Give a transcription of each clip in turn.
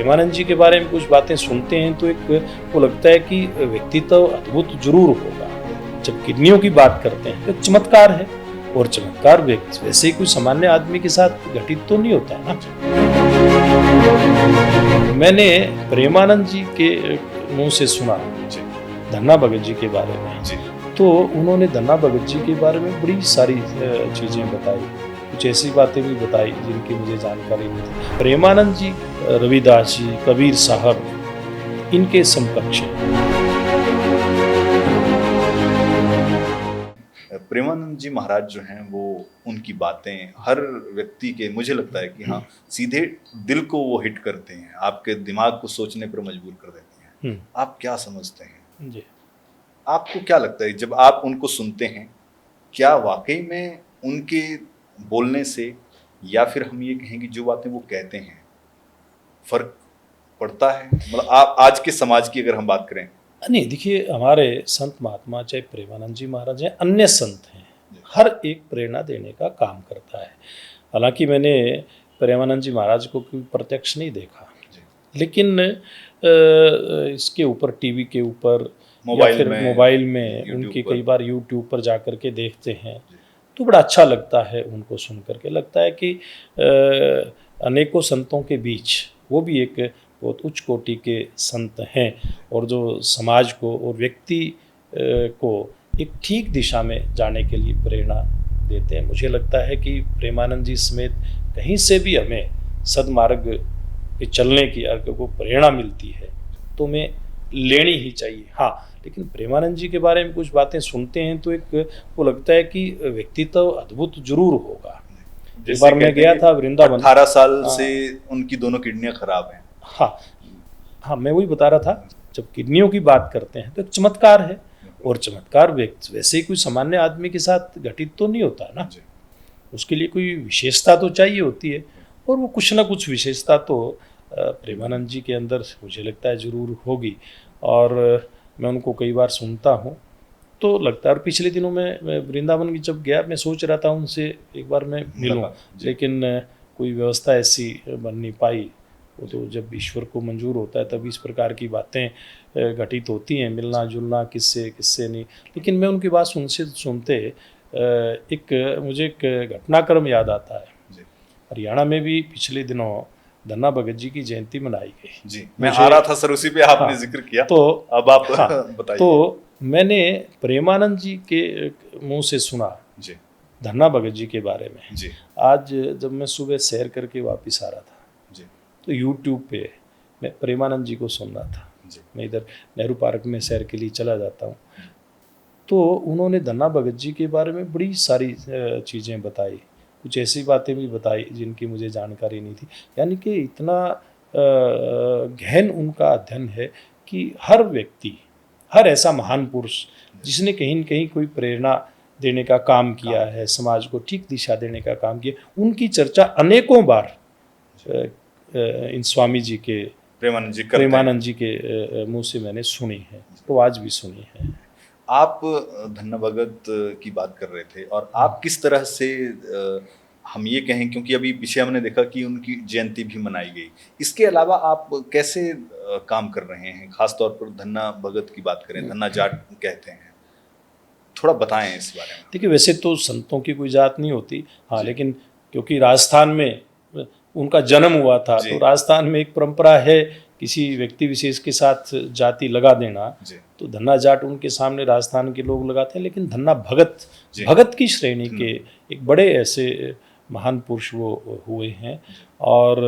प्रेमानंद जी के बारे में कुछ बातें सुनते हैं तो एक वो लगता है कि व्यक्तित्व अद्भुत जरूर होगा। जब किडनियों की बात करते हैं तो चमत्कार है, और चमत्कार वैसे ही कोई सामान्य आदमी के साथ घटित तो नहीं होता है ना। मैंने प्रेमानंद जी के मुंह से सुना धन्ना भगत जी के बारे में, तो उन्होंने धन्ना भगत जी के बारे में बड़ी सारी चीजें बताई, कुछ ऐसी बातें भी बताई जिनकी मुझे जानकारी नहीं थी। प्रेमानंद जी, रविदास जी, कबीर साहब, इनके समकक्ष हैं। प्रेमानंद जी महाराज जो हैं वो, उनकी बातें हर व्यक्ति के, मुझे लगता है कि हाँ, सीधे दिल को वो हिट करते हैं, आपके दिमाग को सोचने पर मजबूर कर देते हैं। आप क्या समझते हैं जी? आपको क्या लगता है जब आप उनको सुनते हैं, क्या वाकई में उनके बोलने से, या फिर हम ये कहेंगे जो बातें वो कहते हैं, फर्क पड़ता है? मतलब आप आज के समाज की अगर हम बात करें। नहीं, देखिए, हमारे संत महात्मा, चाहे प्रेमानंद जी महाराज हैं, अन्य संत हैं, हर एक प्रेरणा देने का काम करता है। हालांकि मैंने प्रेमानंद जी महाराज को कोई प्रत्यक्ष नहीं देखा, लेकिन इसके ऊपर, टीवी के ऊपर या फिर मोबाइल में उनकी कई बार यूट्यूब पर जा कर के देखते हैं, तो बड़ा अच्छा लगता है उनको सुन करके। लगता है कि अनेकों संतों के बीच वो भी एक बहुत उच्च कोटि के संत हैं, और जो समाज को और व्यक्ति को एक ठीक दिशा में जाने के लिए प्रेरणा देते हैं। मुझे लगता है कि प्रेमानंद जी समेत कहीं से भी हमें सदमार्ग पे चलने की अगर को प्रेरणा मिलती है तो हमें लेनी ही चाहिए। हाँ, लेकिन प्रेमानंद जी के बारे में कुछ बातें सुनते हैं तो एक वो लगता है कि व्यक्तित्व अद्भुत जरूर होगा। एक बार मैं गया था वृंदावन, 18 साल से उनकी दोनों किडनियां खराब हैं। हाँ, मैं वही बता रहा था, जब किडनियों की बात करते हैं तो एक चमत्कार है, और चमत्कार वैसे ही कोई सामान्य आदमी के साथ घटित तो नहीं होता है ना। उसके लिए कोई विशेषता तो चाहिए होती है, और वो कुछ ना कुछ विशेषता तो प्रेमानंद जी के अंदर मुझे लगता है जरूर होगी। और मैं उनको कई बार सुनता हूँ तो लगता है। और पिछले दिनों में मैं वृंदावन की जब गया, मैं सोच रहा था उनसे एक बार मैं मिलूं, लेकिन कोई व्यवस्था ऐसी बन नहीं पाई। वो तो जब ईश्वर को मंजूर होता है तभी इस प्रकार की बातें घटित होती हैं, मिलना जुलना किससे नहीं। लेकिन मैं उनकी बात सुनते मुझे एक घटनाक्रम याद आता है। हरियाणा में भी पिछले दिनों धन्ना भगत जी की जयंती मनाई गई। जी, मैं आ रहा था सर, उसी पे आपने जिक्र किया, तो अब आप बताइए। तो मैंने प्रेमानंद जी के मुंह से सुना जी धन्ना भगत जी के बारे में। जी, आज जब मैं सुबह सैर करके वापस आ रहा था जी, तो यूट्यूब पे मैं प्रेमानंद जी को सुन रहा था। मैं इधर नेहरू पार्क में सैर के लिए चला जाता हूँ, तो उन्होंने धन्ना भगत जी के बारे में बड़ी सारी चीज़ें बताई, कुछ ऐसी बातें भी बताई जिनकी मुझे जानकारी नहीं थी। यानी कि इतना गहन उनका अध्ययन है कि हर व्यक्ति, हर ऐसा महान पुरुष जिसने कहीं न कहीं कोई प्रेरणा देने का काम किया है, समाज को ठीक दिशा देने का काम किया, उनकी चर्चा अनेकों बार इन स्वामी जी के, प्रेमानंद जी के मुंह से मैंने सुनी है, तो आज भी सुनी है। आप धन्ना भगत की बात कर रहे थे, और आप किस तरह से, हम ये कहें, क्योंकि अभी पीछे हमने देखा कि उनकी जयंती भी मनाई गई, इसके अलावा आप कैसे काम कर रहे हैं? खासतौर पर धन्ना भगत की बात करें, धन्ना जाट कहते हैं, थोड़ा बताएं इस बारे में। देखिए, वैसे तो संतों की कोई जात नहीं होती, हाँ, लेकिन क्योंकि राजस्थान में उनका जन्म हुआ था, तो राजस्थान में एक परंपरा है किसी व्यक्ति विशेष के साथ जाति लगा देना, तो धन्ना जाट उनके सामने राजस्थान के लोग लगाते हैं। लेकिन धन्ना भगत की श्रेणी के एक बड़े ऐसे महान पुरुष वो हुए हैं। और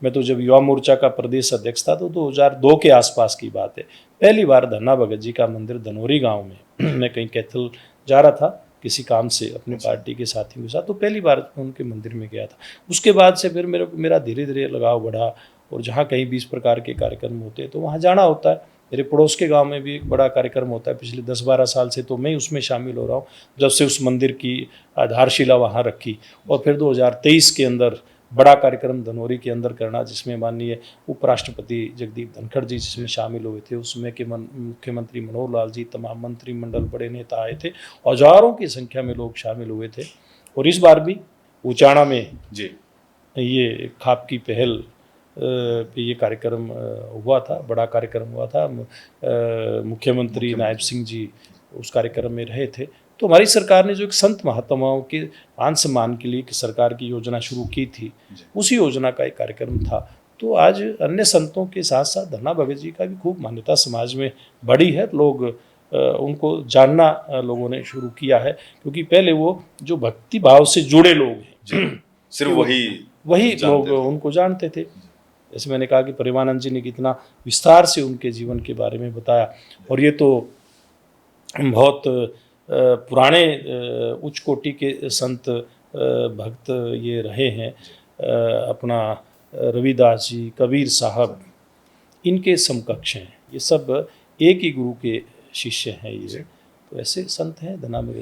मैं तो जब युवा मोर्चा का प्रदेश अध्यक्ष था तो 2002 के आसपास की बात है, पहली बार धन्ना भगत जी का मंदिर धनौरी गांव में, मैं कहीं कैथल जा रहा था किसी काम से अपनी पार्टी के साथियों के साथ, तो पहली बार उनके मंदिर में गया था। उसके बाद से फिर मेरा धीरे धीरे लगाव बढ़ा, और जहाँ कहीं भी इस प्रकार के कार्यक्रम होते हैं तो वहाँ जाना होता है। मेरे पड़ोस के गांव में भी एक बड़ा कार्यक्रम होता है, पिछले 10-12 साल से तो मैं उसमें शामिल हो रहा हूँ, जब से उस मंदिर की आधारशिला वहाँ रखी। और फिर 2023 के अंदर बड़ा कार्यक्रम धनौरी के अंदर करना, जिसमें माननीय उपराष्ट्रपति जगदीप धनखड़ जी जिसमें शामिल हुए थे, उसमें के मुख्यमंत्री मनोहर लाल जी, तमाम मंत्रिमंडल, बड़े नेता आए थे, हजारों की संख्या में लोग शामिल हुए थे। और इस बार भी उचाना में ये खाप की पहल पे ये कार्यक्रम हुआ था, बड़ा कार्यक्रम हुआ था। मुख्यमंत्री नायब सिंह जी उस कार्यक्रम में रहे थे। तो हमारी सरकार ने जो एक संत महात्माओं के मान सम्मान के लिए एक सरकार की योजना शुरू की थी, उसी योजना का एक कार्यक्रम था। तो आज अन्य संतों के साथ साथ धन्ना भगत जी का भी खूब मान्यता समाज में बढ़ी है। लोग उनको जानना लोगों ने शुरू किया है, क्योंकि पहले वो जो भक्ति भाव से जुड़े लोग हैं सिर्फ वही लोग उनको जानते थे। जैसे मैंने कहा कि परिवानंद जी ने कितना विस्तार से उनके जीवन के बारे में बताया, और ये तो बहुत पुराने उच्च कोटि के संत भक्त ये रहे हैं। अपना रविदास जी, कबीर साहब, इनके समकक्ष हैं। ये सब एक ही गुरु के शिष्य हैं। ये तो ऐसे संत हैं धन्ना भगत